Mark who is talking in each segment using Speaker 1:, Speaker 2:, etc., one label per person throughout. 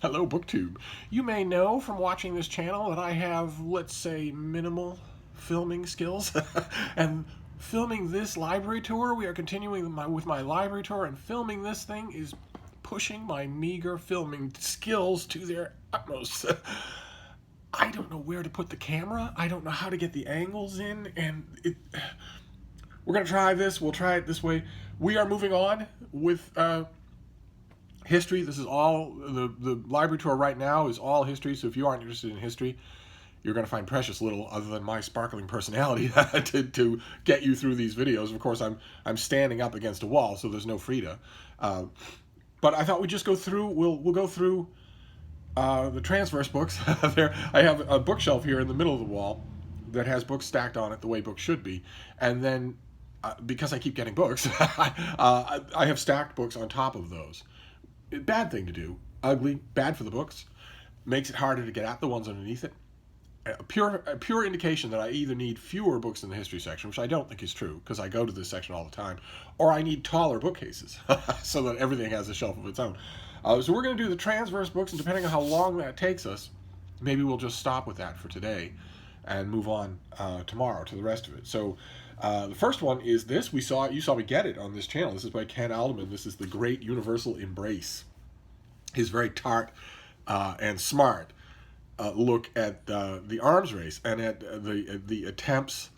Speaker 1: Hello, BookTube. You may know from watching this channel that I have, let's say, minimal filming skills. And filming this library tour, we are continuing with my library tour, and filming this thing is pushing my meager filming skills to their utmost. I don't know where to put the camera. I don't know how to get the angles in, and we're going to try this. We'll try it this way. We are moving on with history. This is all, the library tour right now is all history, so if you aren't interested in history, you're going to find precious little other than my sparkling personality to get you through these videos. Of course, I'm standing up against a wall, so there's no Frida. But I thought we'd just go through, we'll go through the transverse books. There, I have a bookshelf here in the middle of the wall that has books stacked on it the way books should be, and then because I keep getting books, I have stacked books on top of those. Bad thing to do, ugly, bad for the books, makes it harder to get at the ones underneath it. A pure indication that I either need fewer books in the history section, which I don't think is true because I go to this section all the time, or I need taller bookcases so that everything has a shelf of its own. So we're going to do the transverse books, and depending on how long that takes us, maybe we'll just stop with that for today and move on tomorrow to the rest of it. So the first one is this. You saw me get it on this channel. This is by Ken Alderman. This is The Great Universal Embrace. His very tart and smart look at the arms race and at the attempts,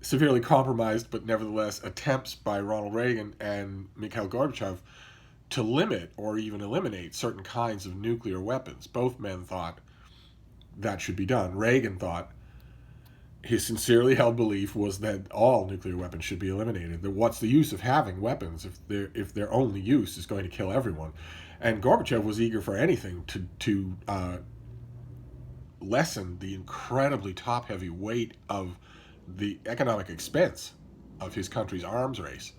Speaker 1: severely compromised but nevertheless attempts by Ronald Reagan and Mikhail Gorbachev to limit or even eliminate certain kinds of nuclear weapons. Both men thought that should be done. Reagan thought, his sincerely held belief was that all nuclear weapons should be eliminated. That what's the use of having weapons if their only use is going to kill everyone? And Gorbachev was eager for anything to lessen the incredibly top-heavy weight of the economic expense of his country's arms race,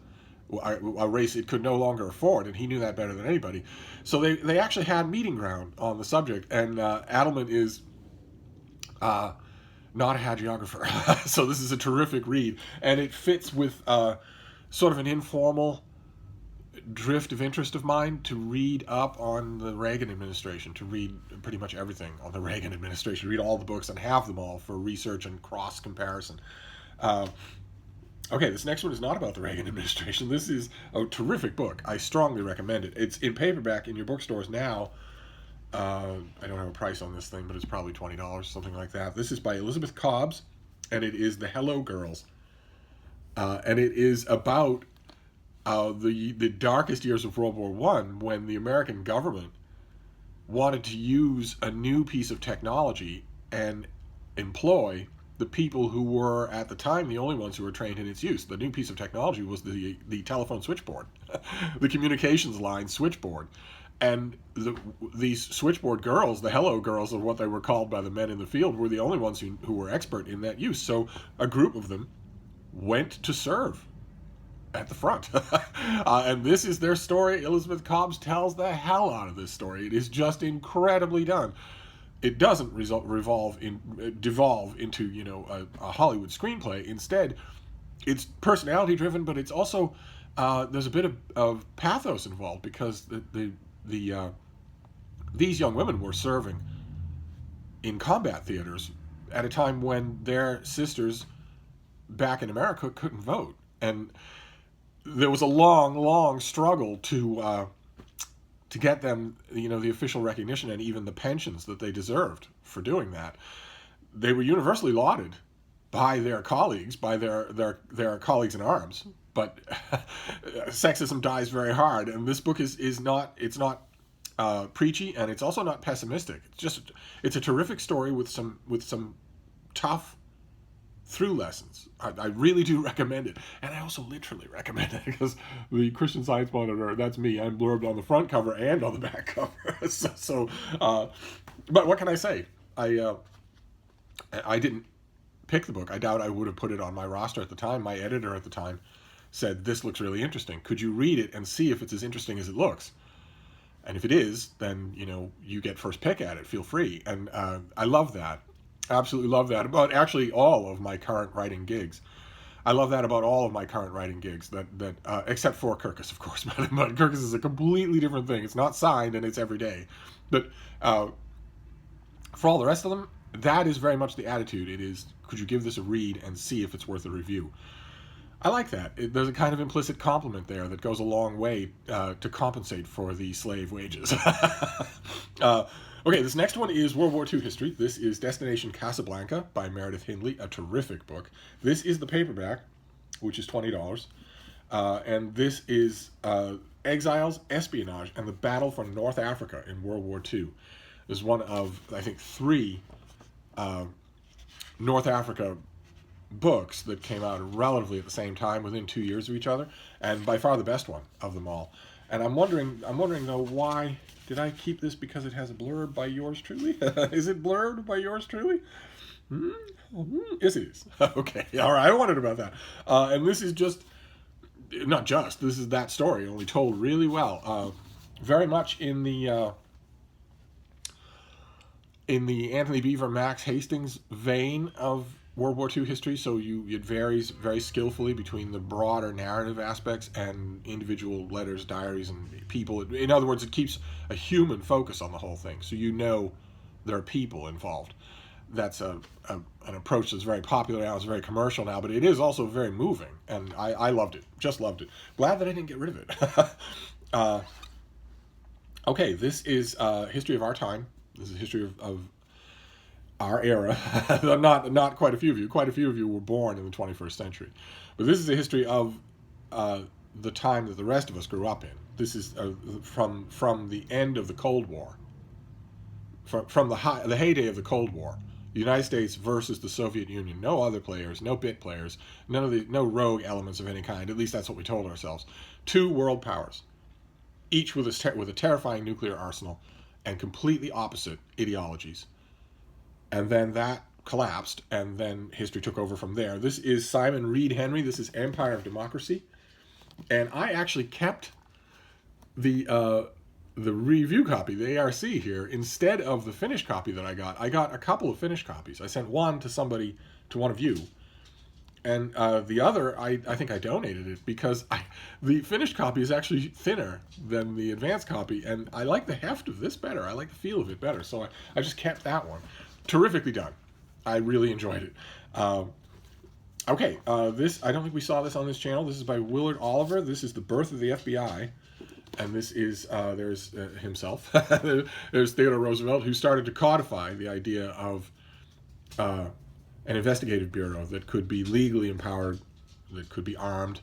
Speaker 1: a race it could no longer afford, and he knew that better than anybody. So they actually had meeting ground on the subject, and Adelman is not a hagiographer. So this is a terrific read, and it fits with sort of an informal drift of interest of mine to read up on the Reagan administration, to read pretty much everything on the Reagan administration, read all the books and have them all for research and cross comparison. Okay, this next one is not about the Reagan administration. This is a terrific book. I strongly recommend it. It's in paperback in your bookstores now. I don't have a price on this thing, but it's probably $20, something like that. This is by Elizabeth Cobbs, and it is The Hello Girls. And it is about the darkest years of World War I, when the American government wanted to use a new piece of technology and employ the people who were, at the time, the only ones who were trained in its use. The new piece of technology was the telephone switchboard, the communications line switchboard. And these switchboard girls, the hello girls of what they were called by the men in the field, were the only ones who were expert in that use. So a group of them went to serve at the front. And this is their story. Elizabeth Cobbs tells the hell out of this story. It is just incredibly done. It doesn't devolve into a Hollywood screenplay. Instead, it's personality driven, but it's also there's a bit of pathos involved, because these young women were serving in combat theaters at a time when their sisters back in America couldn't vote, and there was a long struggle to get them, the official recognition and even the pensions that they deserved for doing that. They were universally lauded by their colleagues, by their colleagues in arms, but sexism dies very hard. And this book is not preachy, and it's also not pessimistic. It's a terrific story with some tough through lessons. I really do recommend it, and I also literally recommend it because the Christian Science Monitor, that's me, I'm blurbed on the front cover and on the back cover. But what can I say? I didn't pick the book. I doubt I would have put it on my roster at the time. My editor at the time said, "This looks really interesting. Could you read it and see if it's as interesting as it looks? And if it is, then you get first pick at it. Feel free." And I love that. Absolutely love that about actually all of my current writing gigs. I love that about all of my current writing gigs, that except for Kirkus, of course. But Kirkus is a completely different thing. It's not signed and it's every day. But for all the rest of them, that is very much the attitude. It is, could you give this a read and see if it's worth a review? I like that. There's a kind of implicit compliment there that goes a long way to compensate for the slave wages. Okay, this next one is World War II history. This is Destination Casablanca by Meredith Hindley, a terrific book. This is the paperback, which is $20. And this is exiles, espionage, and the battle for North Africa in World War II. This is one of, I think, 3 North Africa books that came out relatively at the same time, within 2 years of each other, and by far the best one of them all. And I'm wondering though, why did I keep this? Because it has a blurb by yours truly? Is it blurred by yours truly? Yes, it is. Okay, all right, I wondered about that. And this is this is that story, only told really well. Very much in the Anthony Beaver, Max Hastings vein of World War II history, so it varies very skillfully between the broader narrative aspects and individual letters, diaries, and people. In other words, it keeps a human focus on the whole thing, so there are people involved. That's an approach that's very popular now. It's very commercial now, but it is also very moving, and I loved it. Just loved it. Glad that I didn't get rid of it. Okay, this is history of our time. This is history of our era. Not quite a few of you. Quite a few of you were born in the 21st century. But this is a history of the time that the rest of us grew up in. This is from the end of the Cold War. From the heyday of the Cold War. The United States versus the Soviet Union. No other players, no bit players, no rogue elements of any kind. At least that's what we told ourselves. 2 world powers, each with a terrifying nuclear arsenal and completely opposite ideologies. And then that collapsed, and then history took over from there. This is Simon Reed Henry. This is Empire of Democracy. And I actually kept the review copy, the ARC here, instead of the finished copy that I got. I got a couple of finished copies. I sent one to one of you. And the other, I think I donated it because the finished copy is actually thinner than the advanced copy, and I like the heft of this better. I like the feel of it better, so I just kept that one. Terrifically done. I really enjoyed it. Okay, this, I don't think we saw this on this channel. This is by Willard Oliver. This is The Birth of the FBI. And this is, there's himself. There's Theodore Roosevelt, who started to codify the idea of an investigative bureau that could be legally empowered, that could be armed,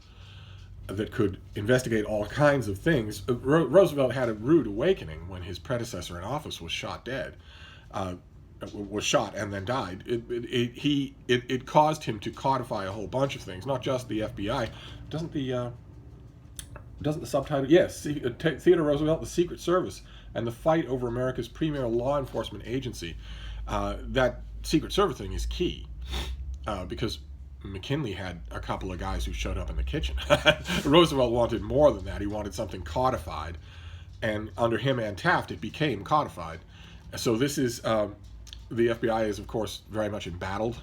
Speaker 1: that could investigate all kinds of things. Roosevelt had a rude awakening when his predecessor in office was shot dead. Was shot and then died. It caused him to codify a whole bunch of things, not just the FBI. Doesn't the subtitle? Yes, Theodore Roosevelt, the Secret Service, and the fight over America's premier law enforcement agency. That Secret Service thing is key because McKinley had a couple of guys who showed up in the kitchen. Roosevelt wanted more than that. He wanted something codified, and under him and Taft, it became codified. So this is. The FBI is, of course, very much embattled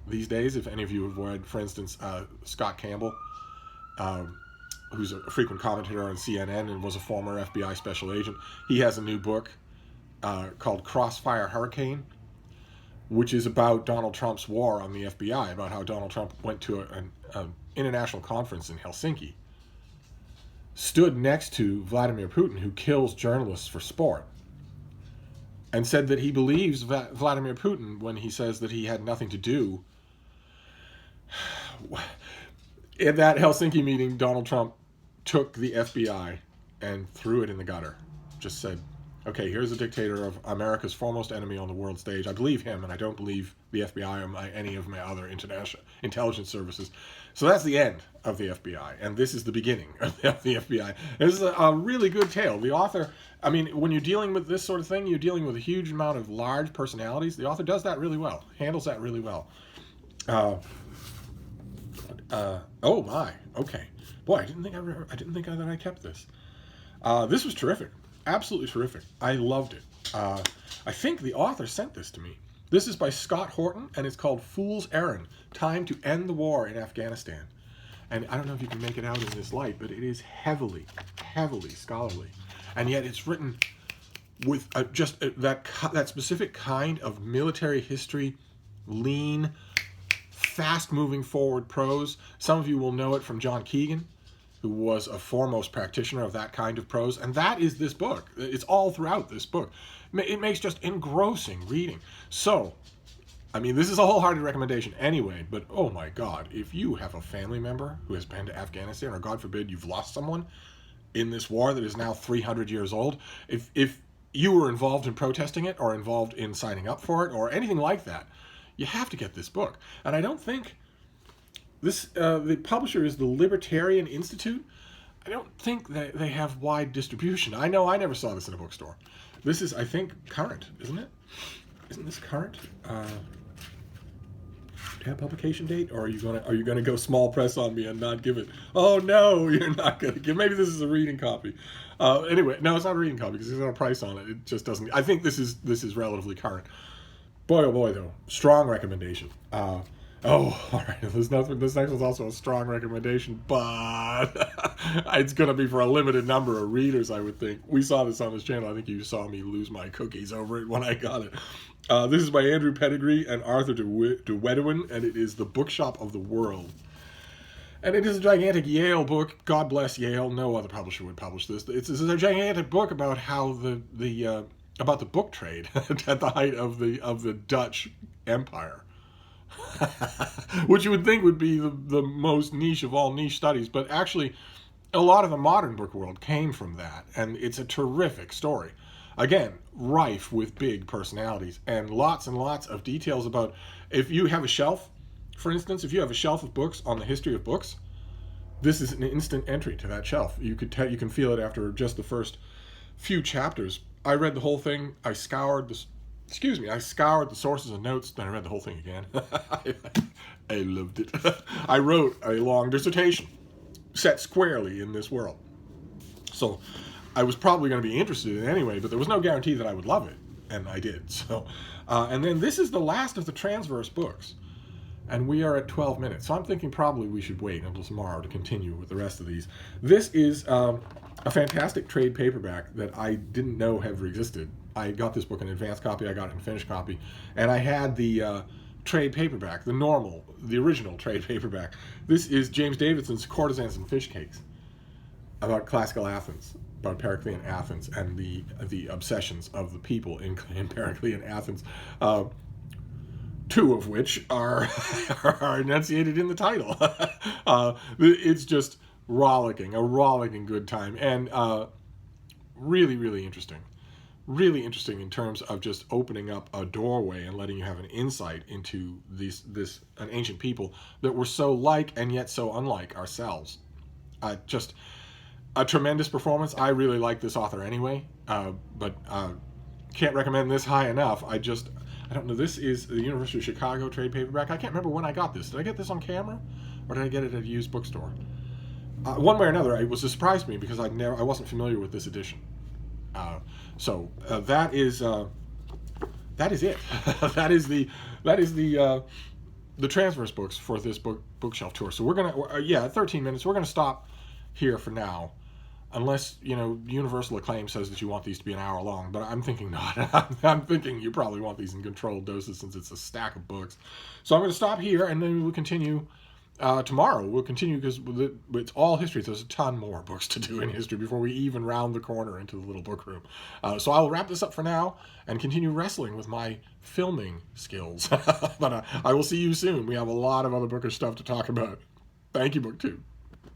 Speaker 1: these days. If any of you have read, for instance, Scott Campbell, who's a frequent commentator on CNN and was a former FBI special agent, he has a new book called Crossfire Hurricane, which is about Donald Trump's war on the FBI, about how Donald Trump went to an international conference in Helsinki, stood next to Vladimir Putin, who kills journalists for sport, and said that he believes Vladimir Putin when he says that he had nothing to do. In that Helsinki meeting, Donald Trump took the FBI and threw it in the gutter. Just said, okay, here's a dictator of America's foremost enemy on the world stage. I believe him, and I don't believe the FBI or any of my other international intelligence services. So that's the end of the FBI, and this is the beginning of the FBI. This is a really good tale. The author, I mean, when you're dealing with this sort of thing, you're dealing with a huge amount of large personalities. The author does that really well, handles that really well. Oh my, okay. Boy, I didn't think that I kept this. This was terrific. Absolutely terrific. I loved it. I think the author sent this to me. This is by Scott Horton, and it's called Fool's Errand, Time to End the War in Afghanistan. And I don't know if you can make it out in this light, but it is heavily, heavily scholarly. And yet it's written with that specific kind of military history, lean, fast-moving forward prose. Some of you will know it from John Keegan, who was a foremost practitioner of that kind of prose. And that is this book. It's all throughout this book. It makes just engrossing reading. So, I mean, this is a wholehearted recommendation anyway, but oh my God, if you have a family member who has been to Afghanistan, or God forbid you've lost someone in this war that is now 300 years old, if you were involved in protesting it or involved in signing up for it or anything like that, you have to get this book. And I don't think this, the publisher is the Libertarian Institute. I don't think that they have wide distribution. I know I never saw this in a bookstore. This is, I think, current, isn't it? Isn't this current? Do you have publication date, or are you gonna go small press on me and not give it? Oh no, you're not gonna give. Maybe this is a reading copy. Anyway, no, it's not a reading copy because there's no price on it. It just doesn't. I think this is relatively current. Boy, oh boy, though, strong recommendation. Oh, all right. This next one's also a strong recommendation, but it's going to be for a limited number of readers, I would think. We saw this on this channel. I think you saw me lose my cookies over it when I got it. This is by Andrew Pettigrew and Arthur de Wedwin, and it is The Bookshop of the World. And it is a gigantic Yale book. God bless Yale. No other publisher would publish this. It's a gigantic book about how about the book trade at the height of the Dutch Empire. Which you would think would be the most niche of all niche studies, but actually a lot of the modern book world came from that, and it's a terrific story. Again, rife with big personalities and lots of details about, if you have a shelf, for instance, if you have a shelf of books on the history of books, this is an instant entry to that shelf. You can feel it after just the first few chapters. I read the whole thing. I scoured the sources and notes, then I read the whole thing again. I loved it. I wrote a long dissertation set squarely in this world. So I was probably going to be interested in it anyway, but there was no guarantee that I would love it, and I did. So, and then this is the last of the transverse books, and we are at 12 minutes. So I'm thinking probably we should wait until tomorrow to continue with the rest of these. This is a fantastic trade paperback that I didn't know ever existed. I got this book in advanced copy, I got it in finished copy, and I had the trade paperback, the original trade paperback. This is James Davidson's Courtesans and Fish Cakes, about classical Athens, about Periclean Athens and the obsessions of the people in Periclean Athens, two of which are enunciated in the title. It's just a rollicking good time, and really, really interesting. Really interesting in terms of just opening up a doorway and letting you have an insight into an ancient people that were so like and yet so unlike ourselves. Just a tremendous performance. I really like this author anyway, but can't recommend this high enough. I don't know. This is the University of Chicago trade paperback. I can't remember when I got this. Did I get this on camera, or did I get it at a used bookstore? One way or another, it was a surprise to me because I wasn't familiar with this edition. So that is it. that is the transverse books for this bookshelf tour. So we're gonna at 13 minutes we're gonna stop here for now, unless universal acclaim says that you want these to be an hour long. But I'm thinking not. I'm thinking you probably want these in controlled doses since it's a stack of books. So I'm going to stop here, and then we'll continue. Tomorrow we'll continue because it's all history. There's a ton more books to do in history before we even round the corner into the little book room. So I'll wrap this up for now and continue wrestling with my filming skills. But I will see you soon. We have a lot of other bookish stuff to talk about. Thank you, BookTube.